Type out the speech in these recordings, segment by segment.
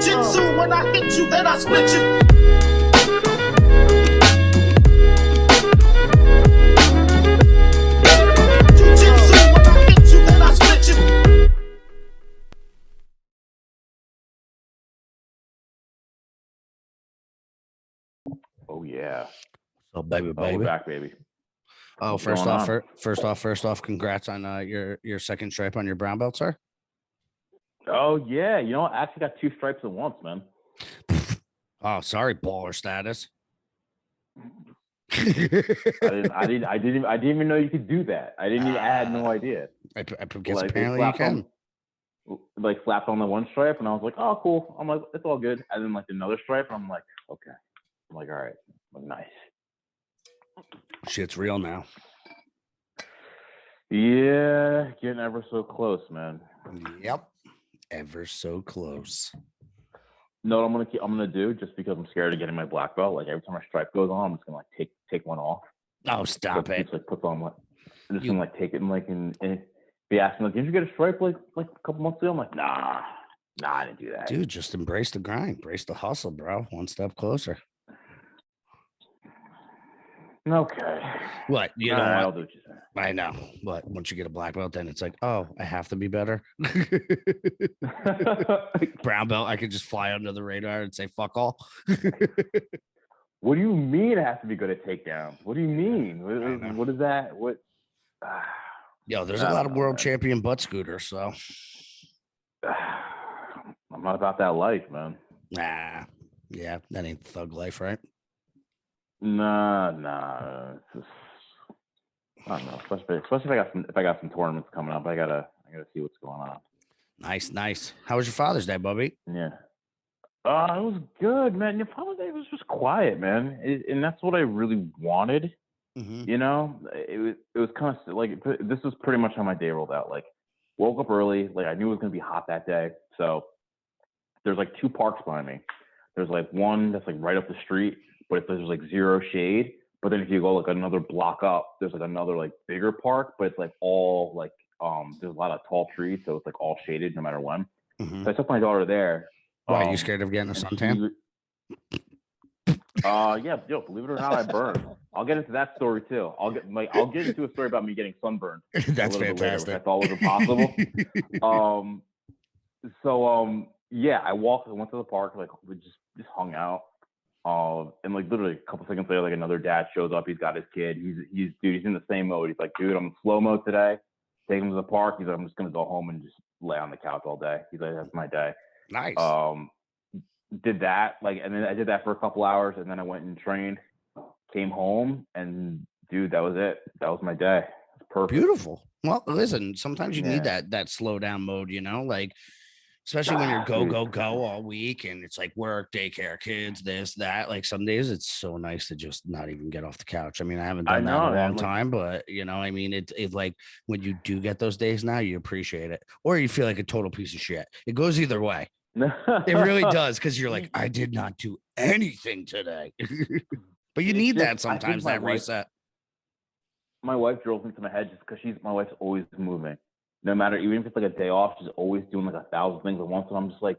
Jitsu, when I hit you, then I split you. Jiu-jitsu, when I hit you, then I split you. Oh yeah. So baby, Oh, baby. we're back, baby. Oh, What's first going off, congrats on your second stripe on your brown belt, sir. Oh yeah, you know, I actually got 2 stripes at once, man. Oh, sorry, baller status. I didn't even know you could do that. I had no idea. I guess apparently you can. Like slapped on the one stripe, and I was like, oh cool. I'm like, it's all good. And then like another stripe, and I'm like, okay. I'm like, all right, I'm like, nice. Shit's real now. Yeah, getting ever so close, man. Yep, ever so close. No, I'm gonna do, just because I'm scared of getting my black belt. Like every time my stripe goes on, I'm just gonna like take one off. Oh, stop it! Just like puts on what? I'm just gonna like take it and like and be asking like, did you get a stripe like a couple months ago? I'm like, nah, I didn't do that. Dude, just embrace the grind, embrace the hustle, bro. One step closer. Okay. What? You know right, what? I'll do what you say. I know. But once you get a black belt, then it's like, oh, I have to be better. Brown belt, I could just fly under the radar and say fuck all. What do you mean it has to be good at takedowns? What do you mean? What is that? What? Yo, there's a lot of world champion butt scooters, so I'm not about that life, man. Nah. Yeah, that ain't thug life, right? Nah. It's just, I don't know. Especially if I got some tournaments coming up, I gotta see what's going on. Nice. How was your Father's Day, Bubby? Yeah. It was good, man. Your Father's Day was just quiet, man, and that's what I really wanted. Mm-hmm. You know, it was kind of like, this was pretty much how my day rolled out. Like, woke up early, like I knew it was gonna be hot that day, so there's like 2 parks behind me. There's like one that's like right up the street, but there's like 0 shade. But then if you go like another block up, there's like another like bigger park, but it's like all like there's a lot of tall trees, so it's like all shaded no matter when. Mm-hmm. So I took my daughter there. Why, are you scared of getting a suntan? Yeah, yo, believe it or not, I burned. I'll get into that story too. I'll get into a story about me getting sunburned. That's a little fantastic. Bit later, which I thought was impossible. Yeah, I went to the park, like we just hung out. And like literally a couple seconds later, like another dad shows up. He's got his kid. He's in the same mode. He's like, dude, I'm in slow mode today. Take him to the park. He's like, I'm just gonna go home and just lay on the couch all day. He's like, that's my day. Nice. Did that, like, and then I did that for a couple hours, and then I went and trained, came home, and dude, that was it. That was my day. Perfect. Beautiful. Well, listen, sometimes you need that slow down mode, you know, like especially when you're go all week and it's like work, daycare, kids, this, that. Like some days it's so nice to just not even get off the couch. I mean, I haven't done that in a long time, but you know, I mean, it's like when you do get those days now, you appreciate it, or you feel like a total piece of shit. It goes either way. It really does, because you're like, I did not do anything today. But you need that sometimes, that reset. My wife drills into my head just because my wife's always moving. No matter, even if it's like a day off, she's always doing like 1,000 things at once. And I'm just like,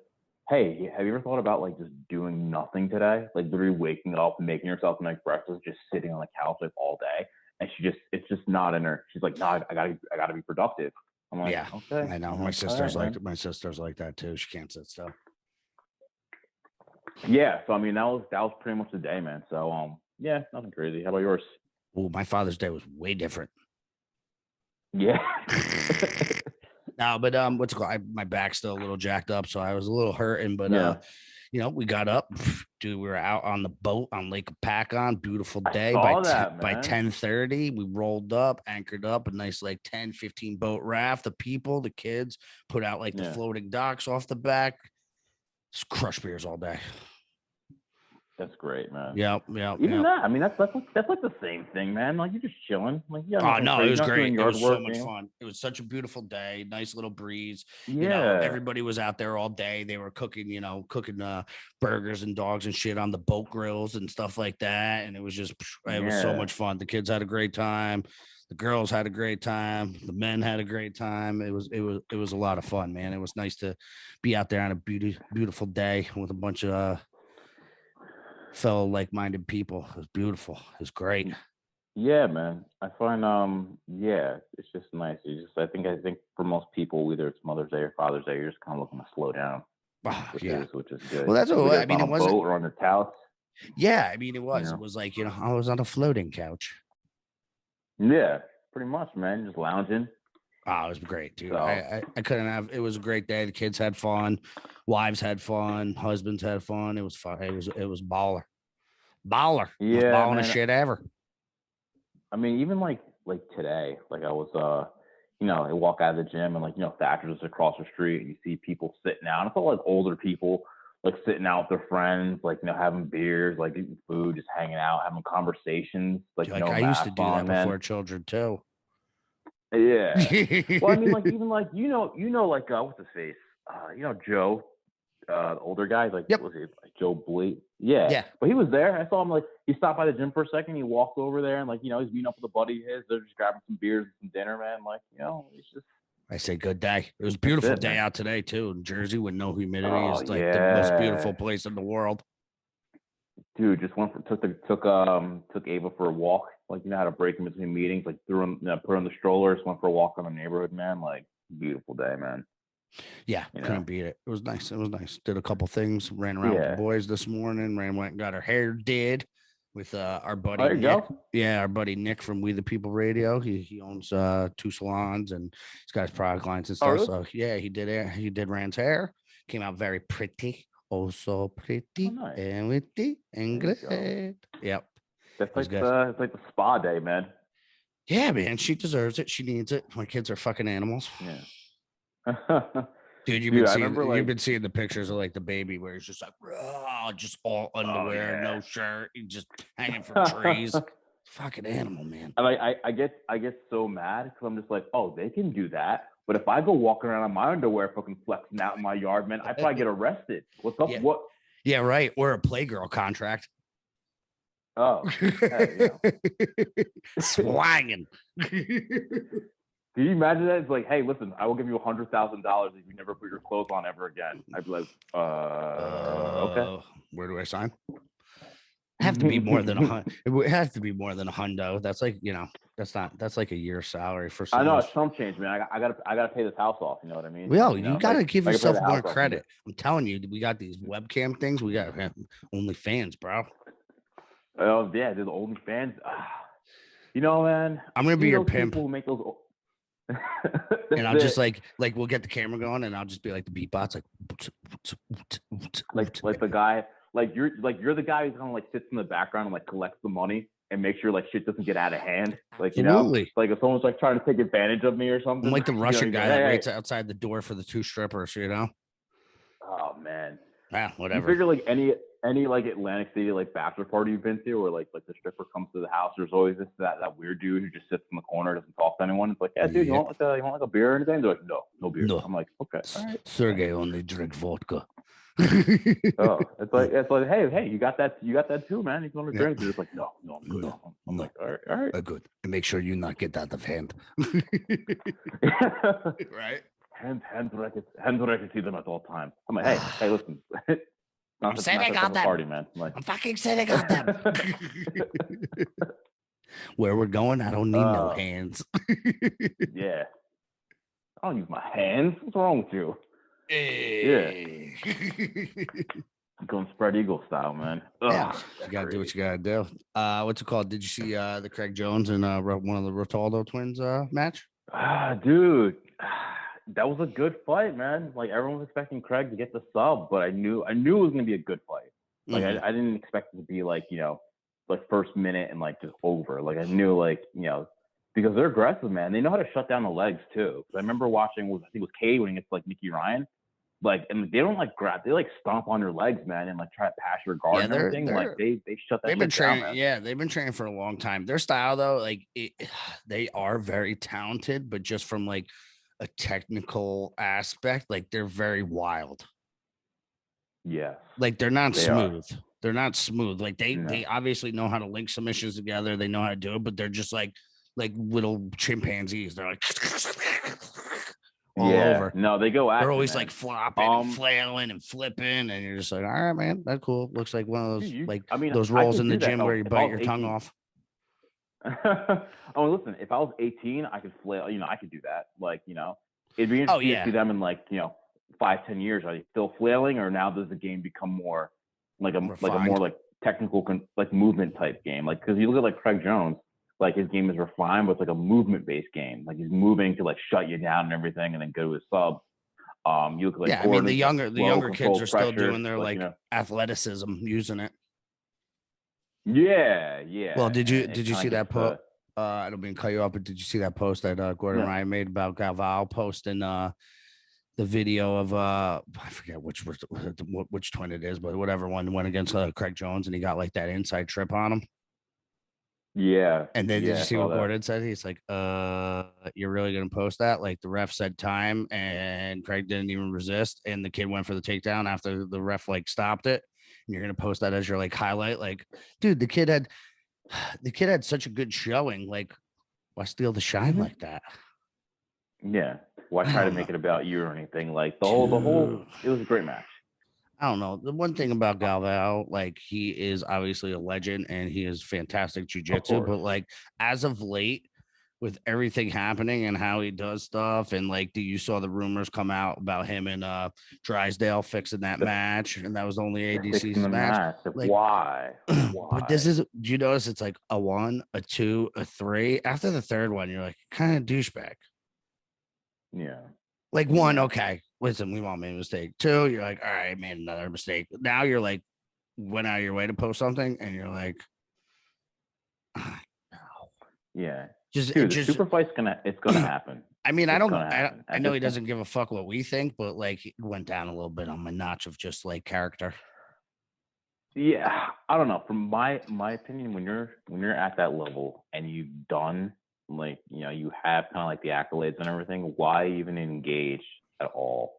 hey, have you ever thought about like just doing nothing today? Like literally waking up, making yourself a nice breakfast, just sitting on the couch like all day. And it's just not in her. She's like, no, I gotta be productive. I'm like, yeah, okay. I know. My sister's like that too. She can't sit still. Yeah. So I mean, that was pretty much the day, man. So yeah, nothing crazy. How about yours? Well, my Father's Day was way different. Yeah. No, but what's it called? My back's still a little jacked up, so I was a little hurting. But you know, we got up, dude. We were out on the boat on Lake Apacon. Beautiful day. By 10:30, we rolled up, anchored up a nice like 10-15 boat raft. The people, the kids, put out like the floating docks off the back. Just crush beers all day. That's great, man. Yep. That, I mean, that's like the same thing, man. Like you're just chilling. Like oh no, it was great. It was so much fun. It was such a beautiful day. Nice little breeze. Yeah. You know, everybody was out there all day. They were cooking burgers and dogs and shit on the boat grills and stuff like that. And it was just, it was so much fun. The kids had a great time. The girls had a great time. The men had a great time. It was a lot of fun, man. It was nice to be out there on a beautiful day with a bunch of fellow like-minded people. It was beautiful. It was great. Yeah, man. I find yeah, it's just nice. I think for most people, whether it's Mother's Day or Father's Day, you're just kind of looking to slow down, which is good. Well, that's what I mean. It wasn't boat or on the couch. Yeah, I mean, it was. You know? It was like, I was on a floating couch. Yeah, pretty much, man. Just lounging. Oh, it was great, dude. So, I couldn't have. It was a great day. The kids had fun, wives had fun, husbands had fun. It was fun. It was baller. Yeah, most balling man. shit ever. I mean, even like today, like I was I walk out of the gym and Thatcher's is across the street and you see people sitting out. It's all like older people like sitting out with their friends, like having beers, like eating food, just hanging out, having conversations. Like no I used to do that before children too. Yeah. Well, I mean, like even like like what's his face? Joe, the older guy, like yep. Was it like Joe Bleak? Yeah. But he was there. I saw him like he stopped by the gym for a second. He walked over there and he's meeting up with a buddy of his. They're just grabbing some beers and some dinner, man. Like it's just. I say good day. It was a beautiful day out today too in Jersey with no humidity. It's like the most beautiful place in the world. Dude, just took Ava for a walk. Like how to break in between meetings. Like put her in the stroller. Just went for a walk on the neighborhood, man. Like beautiful day, man. Yeah, couldn't beat it. It was nice. Did a couple things. Ran around with the boys this morning. Went and got her hair did with our buddy Nick. Yeah, our buddy Nick from We the People Radio. He owns 2 salons and he's got his product lines and stuff. Really? So yeah, he did Rand's hair. Came out very pretty. Oh, so pretty nice. And witty and great. Yep. That's like it's like the spa day, man. Yeah, man. She deserves it. She needs it. My kids are fucking animals. Yeah. Dude, you've been seeing the pictures of like the baby where he's just like, just all underwear, no shirt, just hanging from trees. Fucking animal, man. And I get so mad because I'm just like, oh, they can do that. But if I go walking around in my underwear fucking flexing out in my yard, man, I probably get arrested. What's up? Yeah. What? Yeah, right. Or a Playgirl contract. Oh, swanging. Can you imagine that? It's like, hey, listen, I will give you $100,000 if you never put your clothes on ever again. I'd be like, okay. Where do I sign? Have to be more than it has to be more than a hundo. That's like, that's like a year's salary for some. I know it's Trump change, man. I gotta pay this house off. You know what I mean? Well, you gotta give yourself more credit. I'm telling you, we got these webcam things. We got OnlyFans, bro. Oh yeah, the OnlyFans. Man. I'm gonna be your pimp. Who make those. And I'll just like we'll get the camera going, and I'll just be like the beatbox, like the guy, like you're the guy who kind of like sits in the background and like collects the money and make sure like shit doesn't get out of hand. Like like if someone's like trying to take advantage of me or something. I'm like the Russian guy that waits outside the door for the 2 strippers. Oh man. Whatever. You figure like any like Atlantic City like bachelor party you've been to, or like the stripper comes to the house, there's always that weird dude who just sits in the corner, doesn't talk to anyone. It's like, yeah, dude, you want like a beer or anything? They're like, no beer. No. I'm like, okay, all right. Sergey only drink vodka. It's like hey, you got that too, man. You can only drink. They're just like, no, I'm good. No, I'm like, all right. Good. And make sure you not get out of hand. Right. Hands where I can see them at all times. I'm like, hey, listen. I'm sitting on them. Party, man. I'm fucking sitting on them. Where we're going, I don't need no hands. Yeah. I don't use my hands. What's wrong with you? Hey. Yeah. I'm going spread eagle style, man. Yeah. You gotta do what you gotta do. What's it called? Did you see the Craig Jones and one of the Rotaldo twins match? Dude. That was a good fight, man. Like everyone was expecting Craig to get the sub, but I knew it was gonna be a good fight. Like I didn't expect it to be like like first minute and like just over. Like I knew because they're aggressive, man. They know how to shut down the legs too. I remember watching I think it was Cade winning against like Nicky Ryan, and they don't like grab, they like stomp on your legs, man, and like try to pass your guard and everything. Like they shut that. They've been training, down, yeah. They've been training for a long time. Their style though, they are very talented, but just from like a technical aspect, like they're very wild. Yeah, like they're not smooth. They're not smooth. Like they obviously know how to link submissions together. They know how to do it, but they're just like like little chimpanzees. They're like all Yeah. over. No, they go They're active, always man. like flopping and flailing and flipping, and you're just like, all right, man, that's cool. Looks like one of those I mean, those I rolls could in the do that gym where you if I bite was your 18. tongue off. Oh, listen, if I was 18, I could flail. I could do that. Like, it'd be Oh interesting yeah, to see them in like 5-10 years. Are they still flailing, or now does the game become more like a Refined. more like technical like movement type game? Like, because you look at like Craig Jones, like his game is refined, but it's like a movement based game. Like he's moving to like shut you down and everything, and then go to his sub. You look like yeah. I mean, the Gordon's, younger like, kids are still pressure, doing their like athleticism using it. Yeah. Well, did you And it see kinda that gets, post? I don't mean to cut you off, but did you see that post that Gordon No. Ryan made about Galval posting the video of I forget which twin it is, but whatever one went against Craig Jones and he got like that inside trip on him. Yeah. And then did you see I saw what that. Gordon said? He's like, you're really gonna post that? Like the ref said time and Craig didn't even resist, and the kid went for the takedown after the ref like stopped it. And you're gonna post that as your like highlight? Like, dude, the kid had such a good showing. Like, why steal the shine like that? Yeah. Why try to make it about you or anything? Like the whole it was a great match. I don't know. The one thing about Galval, like he is obviously a legend and he is fantastic jujitsu, but like as of late, with everything happening and how he does stuff, and like you saw the rumors come out about him and Drysdale fixing that match, and that was only ADC's match. Like, why? But this is, do you notice it's like a 1, a 2, a 3? After the third one, you're like kind of douchebag. Yeah. Like 1, okay, listen, we all made a mistake. 2, you're like, all right, I made another mistake. Now you're like, went out of your way to post something, and you're like, oh, no. Yeah. Just the super fight's gonna happen. I mean, I know he just doesn't give a fuck what we think, but like it went down a little bit on my notch of just like character. Yeah, I don't know. From my opinion, when you're at that level and you've done like you have kind of like the accolades and everything, why even engage at all?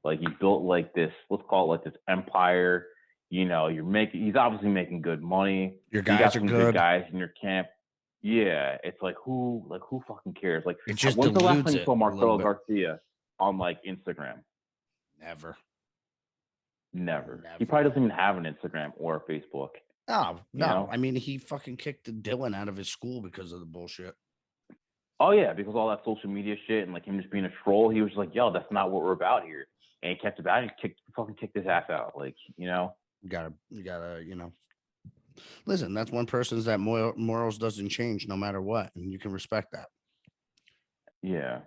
Like you built like this, let's call it like this empire. He's obviously making good money. Your guys are good guys in your camp. Yeah, it's like who fucking cares? Like, it just when's the last time dilutes you saw it a Marcelo little bit. Garcia on like Instagram? Never. He probably doesn't even have an Instagram or a Facebook. Oh, no. I mean, he fucking kicked Dylan out of his school because of the bullshit. Oh, yeah, because all that social media shit and like him just being a troll, he was like, yo, that's not what we're about here. And he kept about it. He fucking kicked his ass out. Like, You gotta, listen, that's one person's that morals doesn't change no matter what. And you can respect that. Yeah.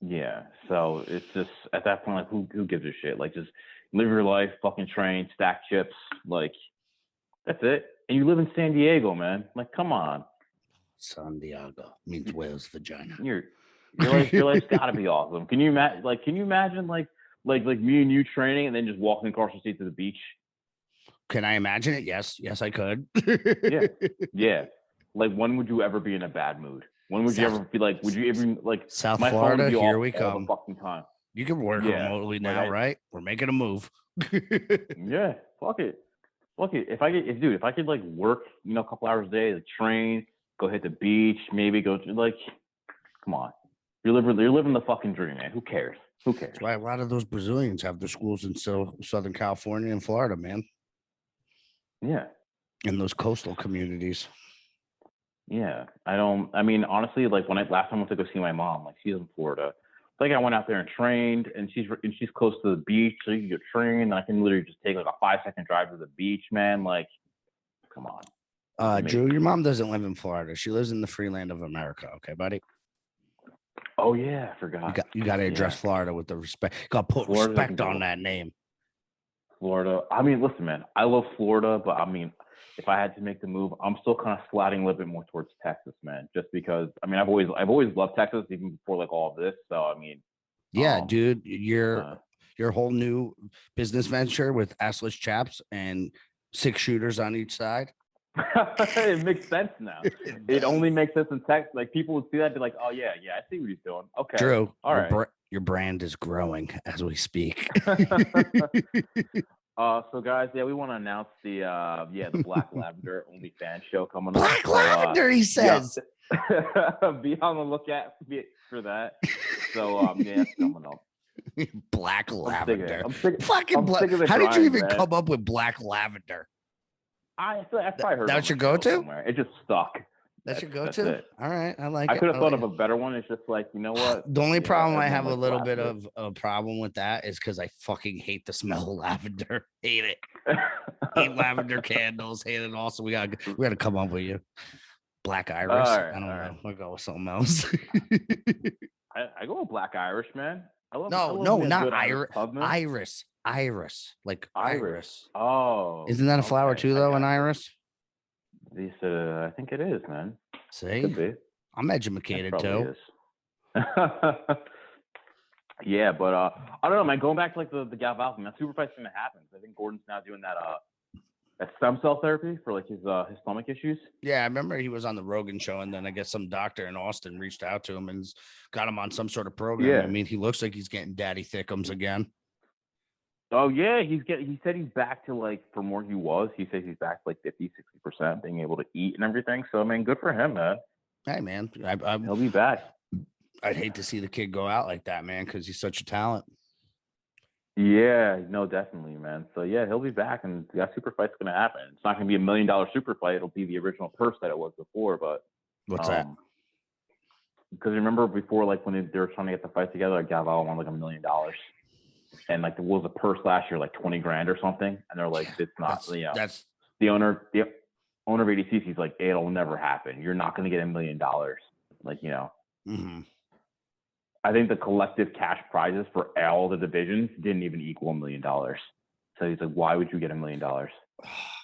Yeah. So it's just at that point, like, who gives a shit? Like, just live your life, fucking train, stack chips. Like, that's it. And you live in San Diego, man. Like, come on. San Diego means whale's vagina. Your life's gotta be awesome. Can you imagine? Like, me and you training and then just walking across the street to the beach? Can I imagine it? Yes, I could. Yeah. Like, when would you ever be in a bad mood? When would you ever be like? Would you even like South Florida? Here we come. All the fucking time. You can work remotely now, right? We're making a move. Yeah, fuck it. If I could like work, a couple hours a day, like train, go hit the beach, maybe go to like, come on, you're living the fucking dream, man. Who cares? That's why a lot of those Brazilians have their schools in Southern California and Florida, man. Yeah. In those coastal communities. Yeah, I mean, honestly, like last time I went to go see my mom, like she's in Florida. Like I went out there and trained, and she's close to the beach, so you can get trained. And I can literally just take like a 5-second drive to the beach, man. Like, come on. Drew, your mom doesn't live in Florida. She lives in the free land of America. Okay, buddy. Oh yeah, I forgot. You got to address Florida with the respect. Got to put respect on that name. Florida. I mean, listen, man. I love Florida, but I mean, if I had to make the move, I'm still kind of sliding a little bit more towards Texas, man. Just because, I mean, I've always loved Texas even before like all of this. So I mean, yeah, dude, your whole new business venture with assless chaps and 6 shooters on each side. It makes sense now. It only makes sense in Texas. Like people would see that, be like, oh yeah, I see what he's doing. Okay, Drew, all right. Your brand is growing as we speak. So guys, we want to announce the Black Lavender OnlyFans show coming up. Black Lavender, he says. Be on the lookout for that. So yeah, that's coming up. Black lavender. I'm sick Fucking sick of the How did you grind, even man. come up with black lavender? I feel like I probably heard That's it on your the show go-to? somewhere. It just stuck. That's your That's go-to? it. All right. I like I it. could have I thought like of a better one. It's just like, you know what? The only problem I everyone have a likes little bit lavender. of a problem with that is because I fucking hate the smell of lavender. Hate it. Hate lavender candles. Hate it all. So we gotta come up with you. Black Iris. All right, I don't all know. right. I'll go with something else. I go with Black Irish, man. I love No, me a not good Iris. pub milk. Iris. Like Iris. iris. Oh. Isn't that a flower okay, too, I though, got an you. iris? They said, I think it is, man. See? Could be. I'm It educated probably too. is. Yeah, but I don't know, man. Going back to like the Galval thing, that super fight's gonna happen. I think Gordon's now doing that stem cell therapy for like his stomach issues. Yeah, I remember he was on the Rogan show, and then I guess some doctor in Austin reached out to him and got him on some sort of program. Yeah. I mean, he looks like he's getting daddy thickums again. Oh yeah, he said he's back to like from where he was. He said he's back to like 50-60%, being able to eat and everything. So I mean, good for him, man. Hey, man, He'll be back. I'd hate to see the kid go out like that, man, because he's such a talent. Yeah, no, definitely, man. So yeah, he'll be back, and that super fight's gonna happen. It's not gonna be $1 million super fight. It'll be the original purse that it was before. But What's that? Because remember before, like when they were trying to get the fight together, like Galval won like $1 million, and like what was the purse last year, like 20 grand or something, and they're like, it's not. That's the owner of ADCC's like, it'll never happen. You're not gonna get $1 million. Like Mm-hmm. I think the collective cash prizes for all the divisions didn't even equal $1 million. So he's like, why would you get $1 million?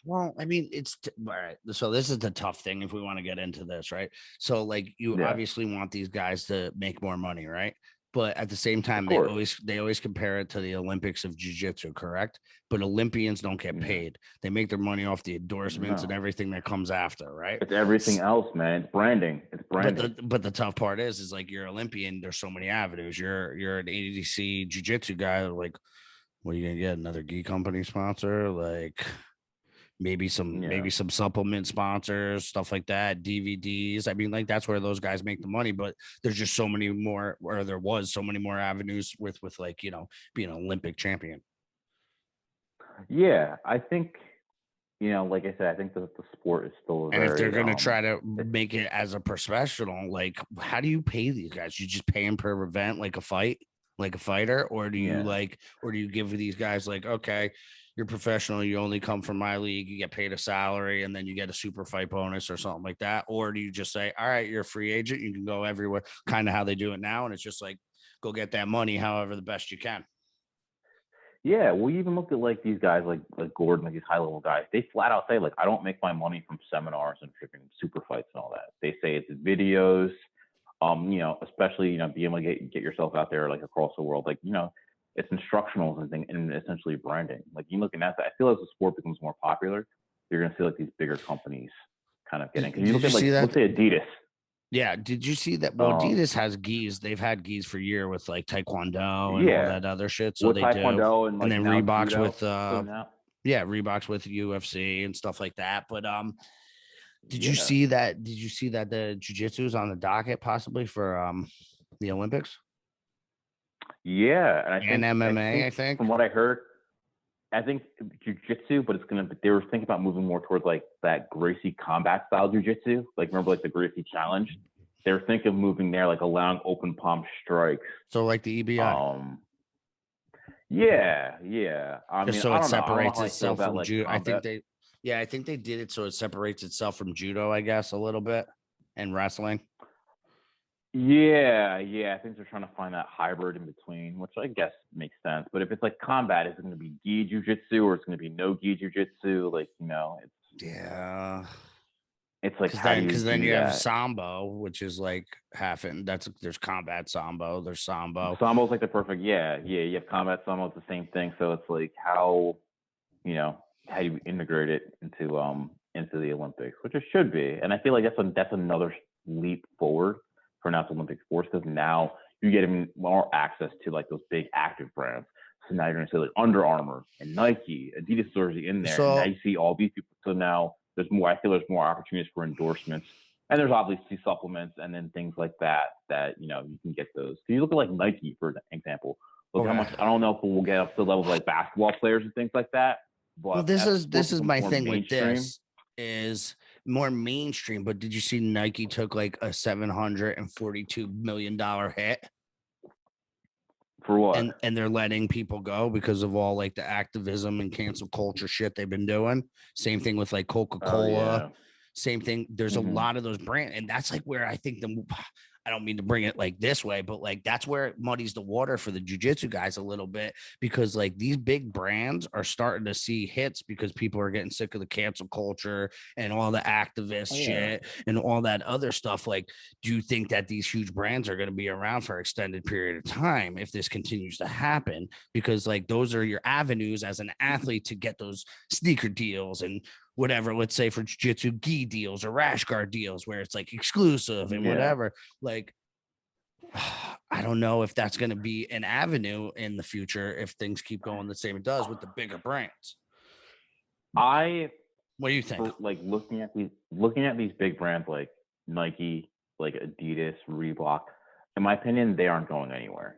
Well, I mean, all right. So this is the tough thing if we want to get into this, right? So like you obviously want these guys to make more money, right? But at the same time, they always compare it to the Olympics of jiu-jitsu, correct? But Olympians don't get paid. They make their money off the endorsements and everything that comes after, right? It's everything else, man. It's branding. It's branding. But the tough part is like you're Olympian, there's so many avenues. You're an ADC jiu-jitsu guy, like what are you gonna get? Another gi company sponsor? Like maybe some supplement sponsors, stuff like that, DVDs. I mean, like that's where those guys make the money, but there's just so many more, or there was so many more avenues with like, being an Olympic champion. Yeah, I think, like I said, I think that the sport is still and if they're going to try to make it as a professional, like how do you pay these guys? You just pay them per event, like a fighter, or do you give these guys like, okay, you're professional, you only come from my league, you get paid a salary, and then you get a super fight bonus or something like that? Or do you just say, all right, you're a free agent, you can go everywhere, kind of how they do it now, and it's just like, go get that money however the best you can? Yeah, we even looked at like these guys like Gordon, like these high level guys. They flat out say like, I don't make my money from seminars and freaking super fights and all that. They say it's videos, especially being able to get yourself out there like across the world, like it's instructionals and things, and essentially branding. Like you looking at that, I feel as the sport becomes more popular, you're gonna see like these bigger companies kind of getting. Because you look at like let's say Adidas. Yeah, did you see that? Well, Adidas has gis. They've had gis for years with like Taekwondo and all that other shit. So with they Taekwondo do, and then Reeboks judo, with Reeboks with UFC and stuff like that. But did you see that? Did you see that the jiu-jitsu is on the docket possibly for the Olympics? Yeah, and MMA. I think from what I heard, I think jiu-jitsu, but they were thinking about moving more towards like that Gracie combat style jiu-jitsu. Like remember like the Gracie challenge? They were thinking of moving there, like allowing open palm strikes. So like the EBI. Yeah. I mean, so it separates itself from judo. I think they did it so it separates itself from judo, I guess, a little bit, and wrestling. Yeah. I think they're trying to find that hybrid in between, which I guess makes sense. But if it's like combat, is it going to be gi jiu-jitsu or it's going to be no gi jiu-jitsu? Like, it's like because then you have sambo, which is like there's combat sambo, there's sambo. Sambo's like the perfect, you have combat sambo, it's the same thing. So it's like how do you integrate it into the Olympics, which it should be. And I feel like that's another leap forward for now Olympic sports, because now you get even more access to like those big active brands. So now you're going to see like Under Armour and Nike, Adidas stores in there. So, and now you see all these people. So now there's more. I feel there's more opportunities for endorsements And there's obviously supplements and then things like that you can get those. So you look at like Nike for example. Look how much. I don't know if we'll get up to the level of like basketball players and things like that. But well, this is my thing with this is more mainstream. But did you see Nike took like a $742 million hit? For what? And they're letting people go because of all like the activism and cancel culture shit they've been doing. Same thing with like Coca-Cola. Same thing. There's a lot of those brands, and that's like where I think I don't mean to bring it like this way, but like that's where it muddies the water for the jiu-jitsu guys a little bit, because like these big brands are starting to see hits because people are getting sick of the cancel culture and all the activist shit and all that other stuff. Like, do you think that these huge brands are going to be around for an extended period of time if this continues to happen? Because like those are your avenues as an athlete to get those sneaker deals and whatever, let's say for jiu-jitsu gi deals or rash guard deals where it's like exclusive and whatever. Like, I don't know if that's going to be an avenue in the future if things keep going the same it does with the bigger brands. What do you think? Like looking at these big brands like Nike, like Adidas, Reebok, in my opinion, they aren't going anywhere.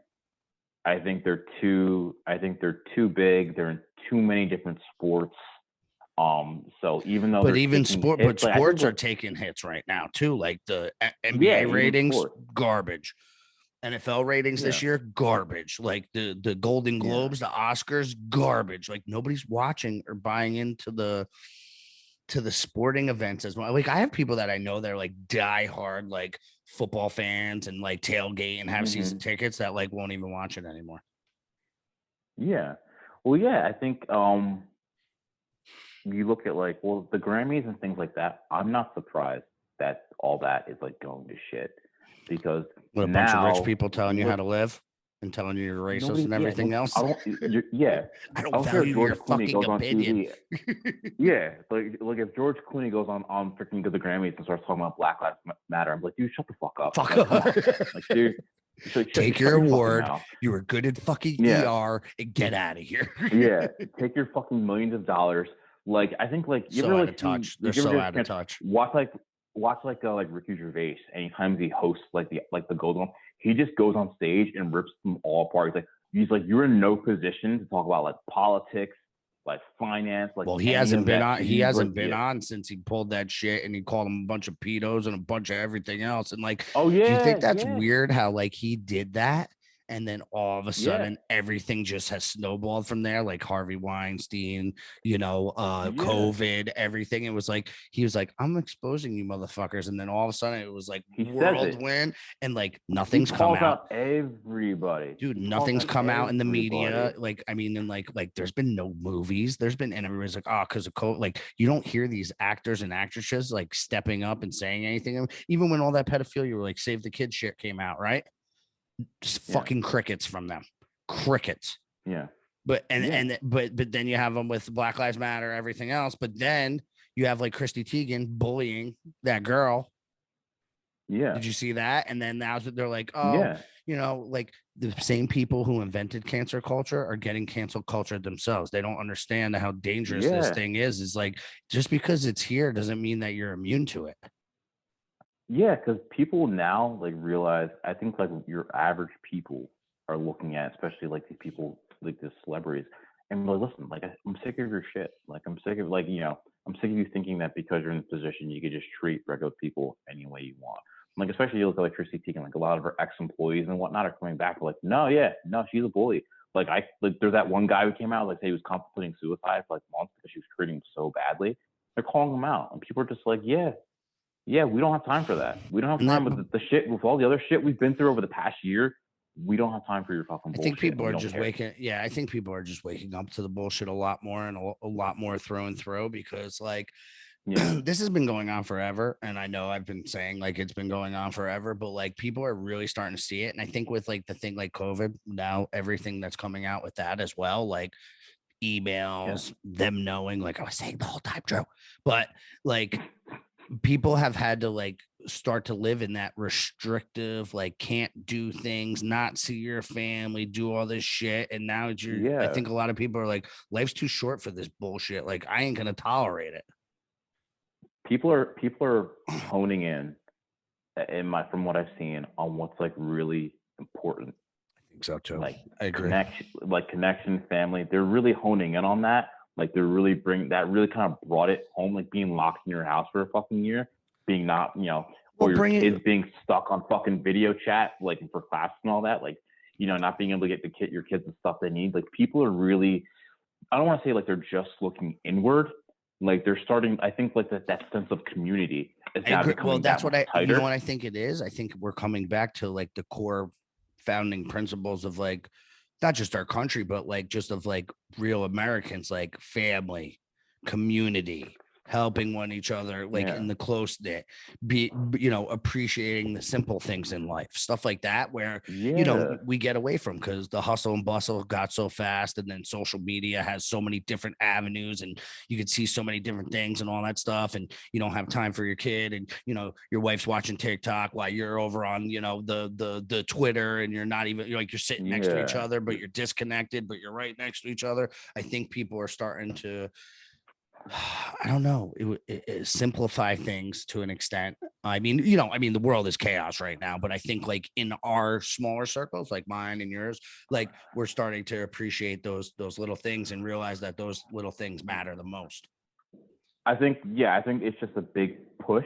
I think they're too big. They're in too many different sports. So even though sports are taking hits right now too, like the NBA ratings, garbage. NFL ratings this year, garbage. Like the Golden Globes, the Oscars, garbage. Like nobody's watching or buying into the sporting events as well. Like I have people that I know that are like diehard like football fans and like tailgate and have season tickets that like won't even watch it anymore. Yeah. Well, yeah, I think you look at like, well, the Grammys and things like that, I'm not surprised that all that is like going to shit, because a bunch of rich people telling you how to live and telling you you're racist and everything else. I don't value your fucking opinion. like if George Clooney goes on freaking the Grammys and starts talking about Black Lives Matter, I'm like, dude, shut the fuck up. Like, dude, take your award. You were good at fucking ER and get out of here. Take your fucking millions of dollars. Like, I think like so out of touch. They're so out of touch. Watch Ricky Gervais. Anytime he hosts like the Golden One, he just goes on stage and rips them all apart. He's like you're in no position to talk about like politics, like finance. Like, well, he hasn't been on. He hasn't been on since he pulled that shit and he called them a bunch of pedos and a bunch of everything else. And like, do you think that's weird how like he did that? And then all of a sudden, everything just has snowballed from there, like Harvey Weinstein, COVID, everything. It was like, he was like, I'm exposing you motherfuckers. And then all of a sudden it was like whirlwind and like nothing's come out. Everybody. Dude, nothing's come out in the media. Like, I mean, and like there's been no movies. There's been, and everybody's like, oh, because of COVID. Like, you don't hear these actors and actresses like stepping up and saying anything. Even when all that pedophilia, like Save the Kid shit came out, right? Just fucking crickets from them. Crickets. Yeah. But then you have them with Black Lives Matter, everything else. But then you have like Christy Teigen bullying that girl. Yeah. Did you see that? And then now they're like, oh, like the same people who invented cancel culture are getting cancel culture themselves. They don't understand how dangerous this thing is. It's like, just because it's here doesn't mean that you're immune to it. Yeah, because people now like realize, I think like your average people are looking at, especially like these people, like the celebrities, and like, listen, like I'm sick of your shit. Like I'm sick of I'm sick of you thinking that because you're in this position, you could just treat regular people any way you want. Like, especially you look at like Chrissy Teigen, like a lot of her ex-employees and whatnot are coming back, like, no, she's a bully. Like there's that one guy who came out, like say he was contemplating suicide for like months because she was treating him so badly. They're calling him out, and people are just like, yeah, we don't have time for that. We don't have time with the shit, with all the other shit we've been through over the past year. We don't have time for your fucking bullshit. I think people are just I think people are just waking up to the bullshit a lot more and a lot more through and through, because like this has been going on forever. And I know I've been saying like it's been going on forever, but like people are really starting to see it. And I think with like the thing like COVID, now everything that's coming out with that as well, like emails, them knowing, like I was saying the whole time, Joe, but like people have had to like start to live in that restrictive, like can't do things, not see your family, do all this shit. And now I think a lot of people are like, life's too short for this bullshit. Like I ain't gonna tolerate it. People are honing in from what I've seen on what's like really important. I think so too. Like I agree. connection, family. They're really honing in on that. Like they're really that really kind of brought it home. Like being locked in your house for a fucking year, being not, or your kids being stuck on fucking video chat, like for class and all that. Like, not being able to get your kids the stuff they need. Like people are really, I don't want to say like they're just looking inward. Like they're starting, I think like that sense of community is now becoming well, that's what tighter. what I think it is. I think we're coming back to like the core founding principles of like, not just our country, but like just of like real Americans, like family, community, helping one each other, like in the close knit, appreciating the simple things in life, stuff like that, where we get away from, because the hustle and bustle got so fast, and then social media has so many different avenues, and you can see so many different things and all that stuff, and you don't have time for your kid, and your wife's watching TikTok while you're over on the Twitter, and you're not even, you're sitting next to each other, but you're disconnected, but you're right next to each other. I think people are starting to, I don't know, it simplify things to an extent. I mean, the world is chaos right now, but I think like in our smaller circles, like mine and yours, like we're starting to appreciate those little things and realize that those little things matter the most. I think it's just a big push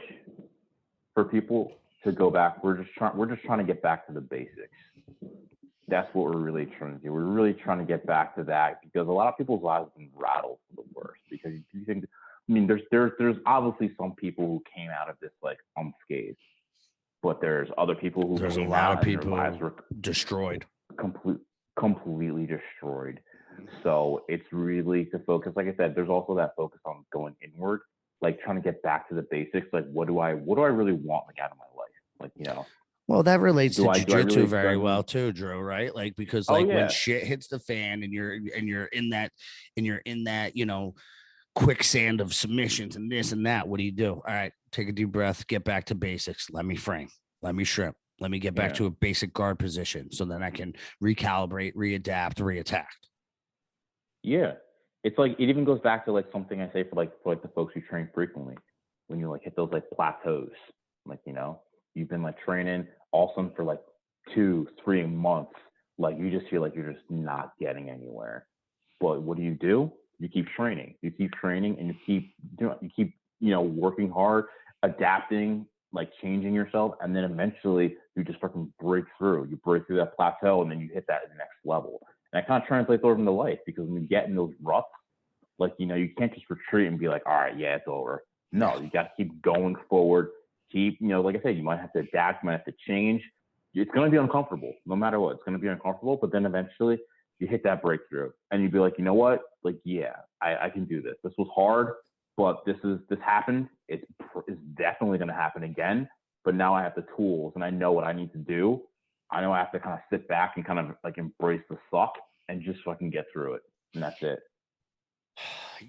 for people to go back. We're just trying to get back to the basics. That's what we're really trying to do. We're really trying to get back to that, because a lot of people's lives have been rattled for the worst. Because you think, there's obviously some people who came out of this like unscathed, but there's other people who there's came a lot out of people and their lives were destroyed, completely destroyed. So it's really to focus. Like I said, there's also that focus on going inward, like trying to get back to the basics. Like what do I really want like out of my life? Like, well, that relates to jiu-jitsu very well too, Drew, right? Like, because like when shit hits the fan and you're in that quicksand of submissions and this and that, what do you do? All right, take a deep breath, get back to basics. Let me frame, let me shrimp, let me get back to a basic guard position, so then I can recalibrate, readapt, reattack. Yeah. It's like, it even goes back to like something I say for the folks who train frequently, when you like hit those like plateaus, like, you've been like training awesome for like 2-3 months. Like you just feel like you're just not getting anywhere. But what do? You keep training. You keep training, and you keep working hard, adapting, like changing yourself, and then eventually you just fucking break through. You break through that plateau, and then you hit that next level. And that kind of translates over into life, because when you get in those ruts, like you can't just retreat and be like, all right, yeah, it's over. No, you got to keep going forward. Keep, like I said, you might have to adapt, you might have to change. It's going to be uncomfortable, no matter what. It's going to be uncomfortable, but then eventually you hit that breakthrough, and you'd be like, you know what? Like, yeah, I can do this. This was hard, but this happened. It's definitely going to happen again. But now I have the tools, and I know what I need to do. I know I have to kind of sit back and kind of like embrace the suck and just fucking get through it, and that's it.